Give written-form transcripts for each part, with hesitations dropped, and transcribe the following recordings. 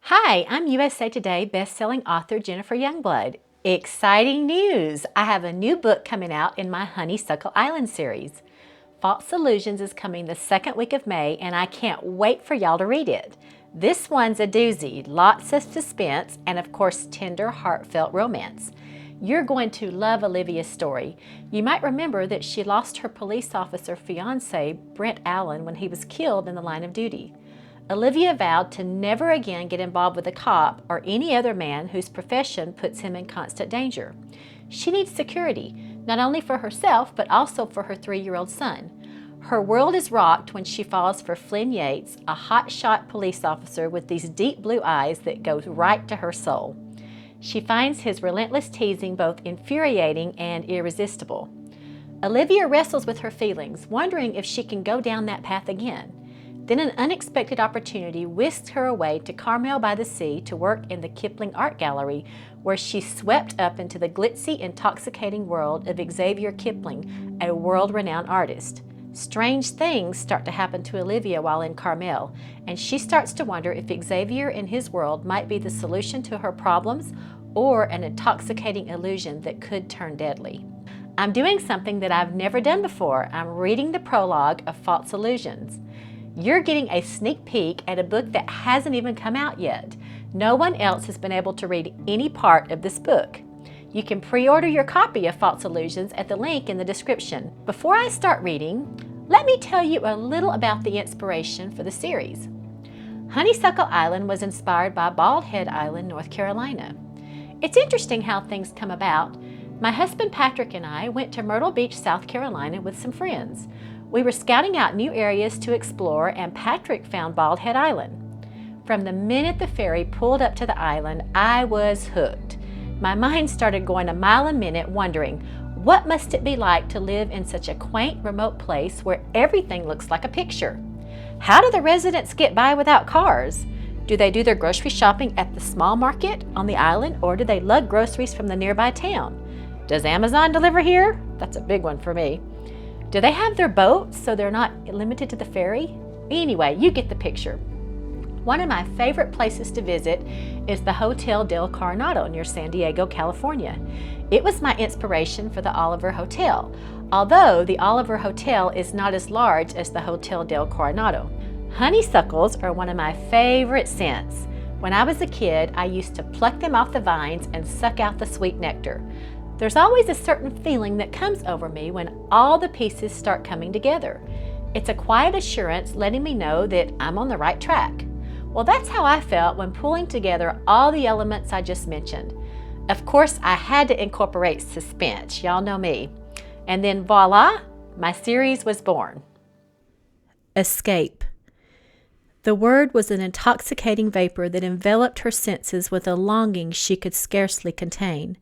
Hi, I'm USA Today bestselling author Jennifer Youngblood. Exciting news! I have a new book coming out in my Honeysuckle Island series. False Illusions is coming the second week of May, and I can't wait for y'all to read it. This one's a doozy, lots of suspense, and of course, tender, heartfelt romance. You're going to love Olivia's story. You might remember that she lost her police officer fiance, Brent Allen, when he was killed in the line of duty. Olivia vowed to never again get involved with a cop or any other man whose profession puts him in constant danger. She needs security, not only for herself, but also for her 3-year-old son. Her world is rocked when she falls for Flynn Yates, a hotshot police officer with these deep blue eyes that go right to her soul. She finds his relentless teasing both infuriating and irresistible. Olivia wrestles with her feelings, wondering if she can go down that path again. Then an unexpected opportunity whisks her away to Carmel by the Sea to work in the Kipling Art Gallery, where she's swept up into the glitzy, intoxicating world of Xavier Kipling, a world-renowned artist. Strange things start to happen to Olivia while in Carmel, and she starts to wonder if Xavier and his world might be the solution to her problems or an intoxicating illusion that could turn deadly. I'm doing something that I've never done before. I'm reading the prologue of False Illusions. You're getting a sneak peek at a book that hasn't even come out yet. No one else has been able to read any part of this book. You can pre-order your copy of False Illusions at the link in the description. Before I start reading, let me tell you a little about the inspiration for the series. Honeysuckle Island was inspired by Bald Head Island, North Carolina. It's interesting how things come about. My husband Patrick and I went to Myrtle Beach, South Carolina with some friends. We were scouting out new areas to explore, and Patrick found Bald Head Island. From the minute the ferry pulled up to the island, I was hooked. My mind started going a mile a minute, wondering, what must it be like to live in such a quaint, remote place where everything looks like a picture? How do the residents get by without cars? Do they do their grocery shopping at the small market on the island, or do they lug groceries from the nearby town? Does Amazon deliver here? That's a big one for me. Do they have their boats so they're not limited to the ferry? Anyway, you get the picture. One of my favorite places to visit is the Hotel del Coronado near San Diego, California. It was my inspiration for the Oliver Hotel, although the Oliver Hotel is not as large as the Hotel del Coronado. Honeysuckles are one of my favorite scents. When I was a kid, I used to pluck them off the vines and suck out the sweet nectar. There's always a certain feeling that comes over me when all the pieces start coming together. It's a quiet assurance letting me know that I'm on the right track. Well, that's how I felt when pulling together all the elements I just mentioned. Of course, I had to incorporate suspense, y'all know me. And then voila, my series was born. Escape. The word was an intoxicating vapor that enveloped her senses with a longing she could scarcely contain.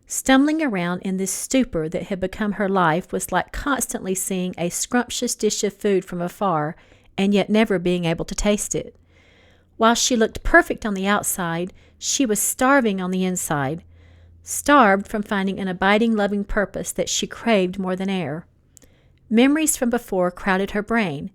Stumbling around in this stupor that had become her life was like constantly seeing a scrumptious dish of food from afar and yet never being able to taste it. While she looked perfect on the outside, she was starving on the inside, starved from finding an abiding loving purpose that she craved more than air. Memories from before crowded her brain.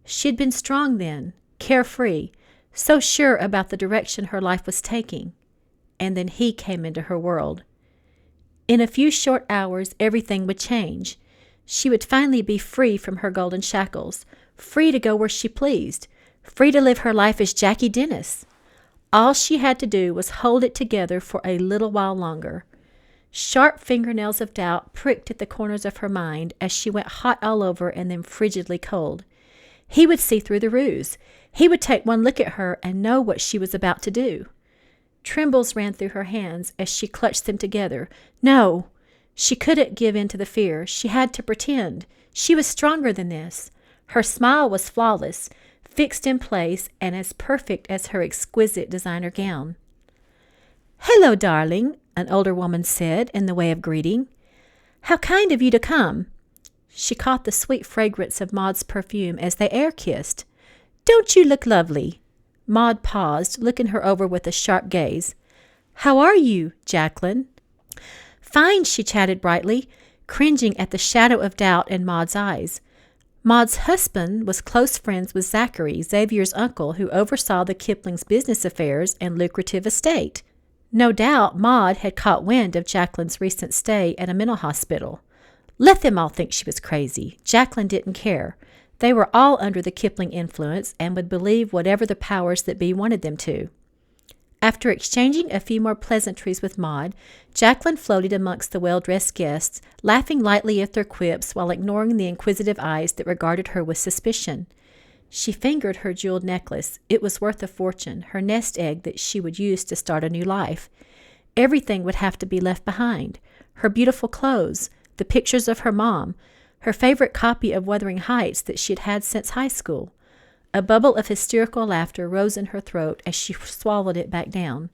She had been strong then, carefree, so sure about the direction her life was taking. And then he came into her world. In a few short hours, everything would change. She would finally be free from her golden shackles, free to go where she pleased, free to live her life as Jackie Dennis. All she had to do was hold it together for a little while longer. Sharp fingernails of doubt pricked at the corners of her mind as she went hot all over and then frigidly cold. He would see through the ruse. He would take one look at her and know what she was about to do. Trembles ran through her hands as she clutched them together. No! She couldn't give in to the fear. She had to pretend. She was stronger than this. Her smile was flawless, fixed in place, and as perfect as her exquisite designer gown. "Hello, darling," an older woman said in the way of greeting. "How kind of you to come." She caught the sweet fragrance of Maud's perfume as they air-kissed. "Don't you look lovely?" Maud paused, looking her over with a sharp gaze. "How are you, Jacqueline?" "Fine," she chatted brightly, cringing at the shadow of doubt in Maud's eyes. Maud's husband was close friends with Zachary, Xavier's uncle, who oversaw the Kiplings' business affairs and lucrative estate. No doubt Maud had caught wind of Jacqueline's recent stay at a mental hospital. Let them all think she was crazy. Jacqueline didn't care. They were all under the Kipling influence and would believe whatever the powers that be wanted them to. After exchanging a few more pleasantries with Maud, Jacqueline floated amongst the well-dressed guests, laughing lightly at their quips while ignoring the inquisitive eyes that regarded her with suspicion. She fingered her jeweled necklace. It was worth a fortune, her nest egg that she would use to start a new life. Everything would have to be left behind. Her beautiful clothes, the pictures of her mom, her favorite copy of Wuthering Heights that she had had since high school. A bubble of hysterical laughter rose in her throat as she swallowed it back down.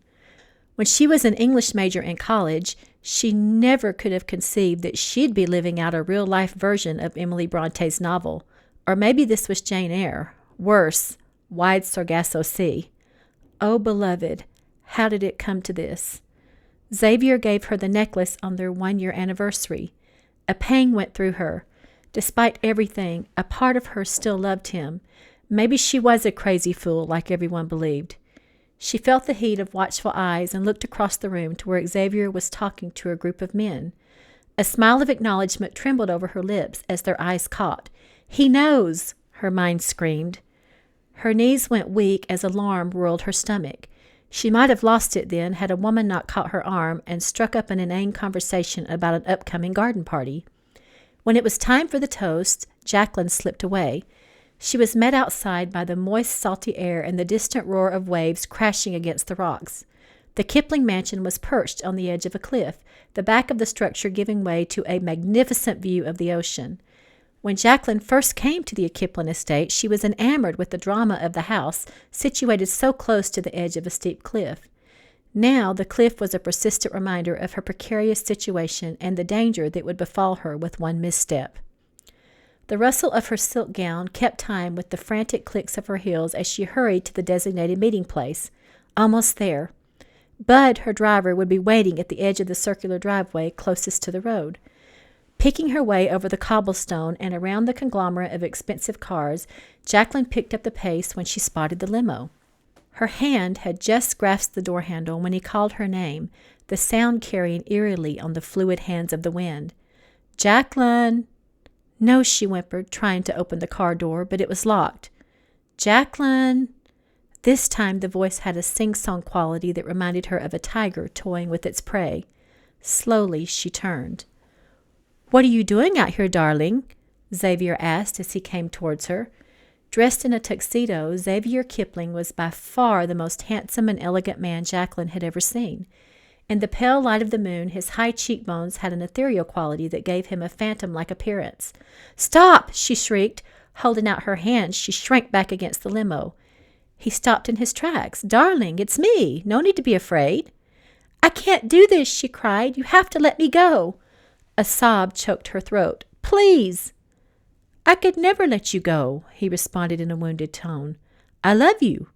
When she was an English major in college, she never could have conceived that she'd be living out a real-life version of Emily Bronte's novel. Or maybe this was Jane Eyre. Worse, Wide Sargasso Sea. Oh, beloved, how did it come to this? Xavier gave her the necklace on their 1-year anniversary. A pang went through her. Despite everything, a part of her still loved him. Maybe she was a crazy fool like everyone believed. She felt the heat of watchful eyes and looked across the room to where Xavier was talking to a group of men. A smile of acknowledgement trembled over her lips as their eyes caught. "He knows!" her mind screamed. Her knees went weak as alarm whirled her stomach. She might have lost it then had a woman not caught her arm and struck up an inane conversation about an upcoming garden party. When it was time for the toast, Jacqueline slipped away. She was met outside by the moist, salty air and the distant roar of waves crashing against the rocks. The Kipling mansion was perched on the edge of a cliff, the back of the structure giving way to a magnificent view of the ocean. When Jacqueline first came to the Kipling estate, she was enamored with the drama of the house, situated so close to the edge of a steep cliff. Now the cliff was a persistent reminder of her precarious situation and the danger that would befall her with one misstep. The rustle of her silk gown kept time with the frantic clicks of her heels as she hurried to the designated meeting place. Almost there. Bud, her driver, would be waiting at the edge of the circular driveway closest to the road. Picking her way over the cobblestone and around the conglomerate of expensive cars, Jacqueline picked up the pace when she spotted the limo. Her hand had just grasped the door handle when he called her name, the sound carrying eerily on the fluid hands of the wind. "Jacqueline!" "No," she whimpered, trying to open the car door, but it was locked. "Jacqueline!" This time the voice had a sing-song quality that reminded her of a tiger toying with its prey. Slowly she turned. "What are you doing out here, darling?" Xavier asked as he came towards her. Dressed in a tuxedo, Xavier Kipling was by far the most handsome and elegant man Jacqueline had ever seen. In the pale light of the moon, his high cheekbones had an ethereal quality that gave him a phantom-like appearance. "Stop!" she shrieked. Holding out her hand, she shrank back against the limo. He stopped in his tracks. "Darling, it's me. No need to be afraid." "I can't do this," she cried. "You have to let me go." A sob choked her throat. "Please." "I could never let you go," he responded in a wounded tone. "I love you."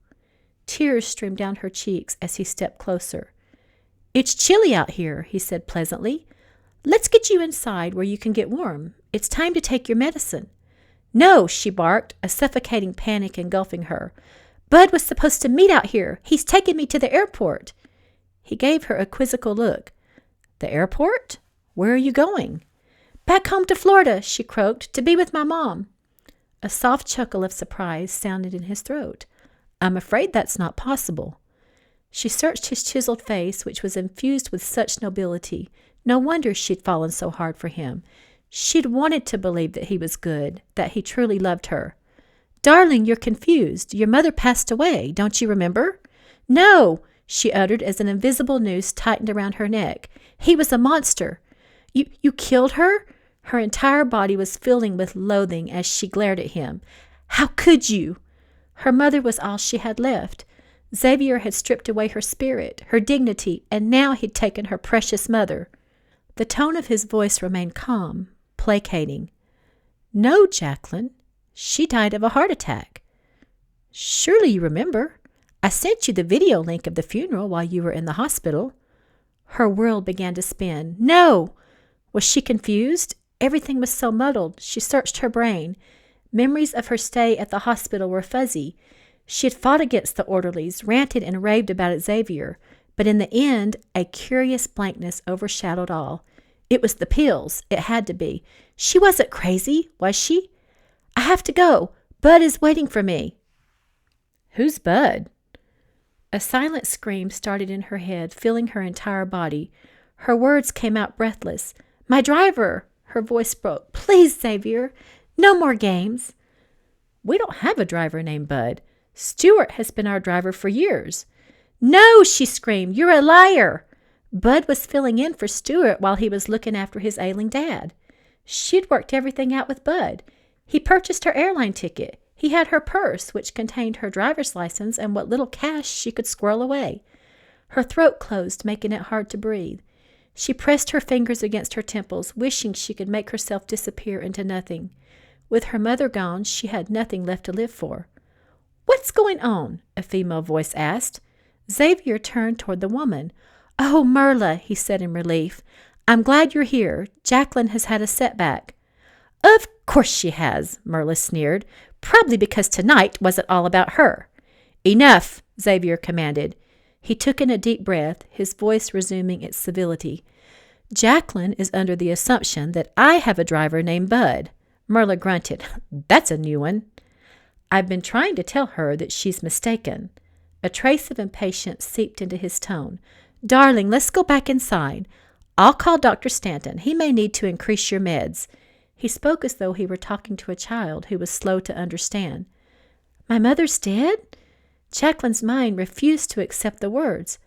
Tears streamed down her cheeks as he stepped closer. "It's chilly out here," he said pleasantly. "Let's get you inside where you can get warm. It's time to take your medicine." "No," she barked, a suffocating panic engulfing her. "Bud was supposed to meet out here. He's taken me to the airport." He gave her a quizzical look. "The airport? Where are you going?" "Back home to Florida," she croaked, "to be with my mom." A soft chuckle of surprise sounded in his throat. "I'm afraid that's not possible." She searched his chiseled face, which was infused with such nobility. No wonder she'd fallen so hard for him. She'd wanted to believe that he was good, that he truly loved her. "Darling, you're confused. Your mother passed away. Don't you remember?" "No," she uttered as an invisible noose tightened around her neck. "He was a monster." You killed her?" Her entire body was filling with loathing as she glared at him. "How could you?" Her mother was all she had left. Xavier had stripped away her spirit, her dignity, and now he'd taken her precious mother. The tone of his voice remained calm, placating. "No, Jacqueline. She died of a heart attack." "Surely you remember. I sent you the video link of the funeral while you were in the hospital." Her world began to spin. "No!" Was she confused? Everything was so muddled. She searched her brain. Memories of her stay at the hospital were fuzzy. She had fought against the orderlies, ranted and raved about Xavier, but in the end, a curious blankness overshadowed all. It was the pills. It had to be. She wasn't crazy, was she? I have to go. Bud is waiting for me. Who's Bud? A silent scream started in her head, filling her entire body. Her words came out breathless. My driver! Her voice broke. Please, Xavier. No more games. We don't have a driver named Bud. Stuart has been our driver for years. No, she screamed. You're a liar. Bud was filling in for Stuart while he was looking after his ailing dad. She'd worked everything out with Bud. He purchased her airline ticket. He had her purse, which contained her driver's license and what little cash she could squirrel away. Her throat closed, making it hard to breathe. She pressed her fingers against her temples, wishing she could make herself disappear into nothing. With her mother gone, she had nothing left to live for. What's going on? A female voice asked. Xavier turned toward the woman. Oh, Merla, he said in relief. I'm glad you're here. Jacqueline has had a setback. Of course she has, Merla sneered. Probably because tonight wasn't all about her. Enough, Xavier commanded. He took in a deep breath, his voice resuming its civility. Jacqueline is under the assumption that I have a driver named Bud. Merla grunted. That's a new one. I've been trying to tell her that she's mistaken. A trace of impatience seeped into his tone. Darling, let's go back inside. I'll call Dr. Stanton. He may need to increase your meds. He spoke as though he were talking to a child who was slow to understand. My mother's dead? Jacqueline's mind refused to accept the words.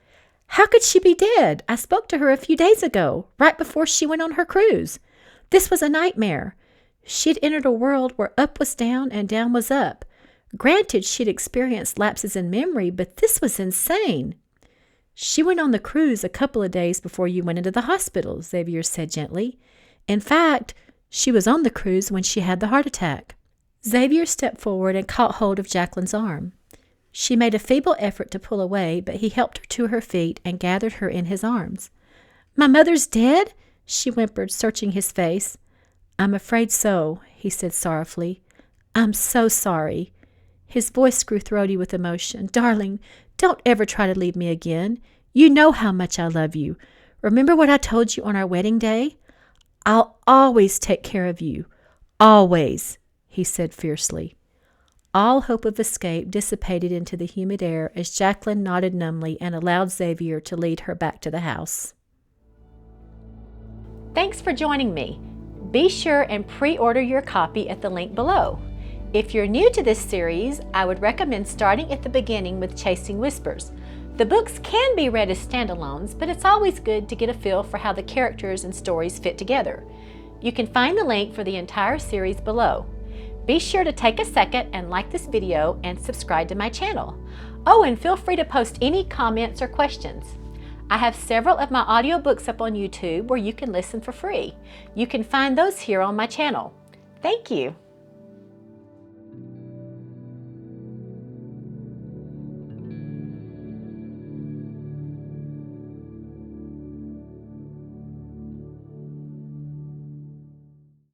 How could she be dead? I spoke to her a few days ago, right before she went on her cruise. This was a nightmare. She'd entered a world where up was down and down was up. Granted, she'd experienced lapses in memory, but this was insane. She went on the cruise a couple of days before you went into the hospital, Xavier said gently. In fact, she was on the cruise when she had the heart attack. Xavier stepped forward and caught hold of Jacqueline's arm. She made a feeble effort to pull away, but he helped her to her feet and gathered her in his arms. My mother's dead? She whimpered, searching his face. I'm afraid so, he said sorrowfully. I'm so sorry. His voice grew throaty with emotion. Darling, don't ever try to leave me again. You know how much I love you. Remember what I told you on our wedding day? I'll always take care of you. Always, he said fiercely. All hope of escape dissipated into the humid air as Jacqueline nodded numbly and allowed Xavier to lead her back to the house. Thanks for joining me. Be sure and pre-order your copy at the link below. If you're new to this series, I would recommend starting at the beginning with Chasing Whispers. The books can be read as standalones, but it's always good to get a feel for how the characters and stories fit together. You can find the link for the entire series below. Be sure to take a second and like this video and subscribe to my channel. Oh, and feel free to post any comments or questions. I have several of my audiobooks up on YouTube where you can listen for free. You can find those here on my channel. Thank you.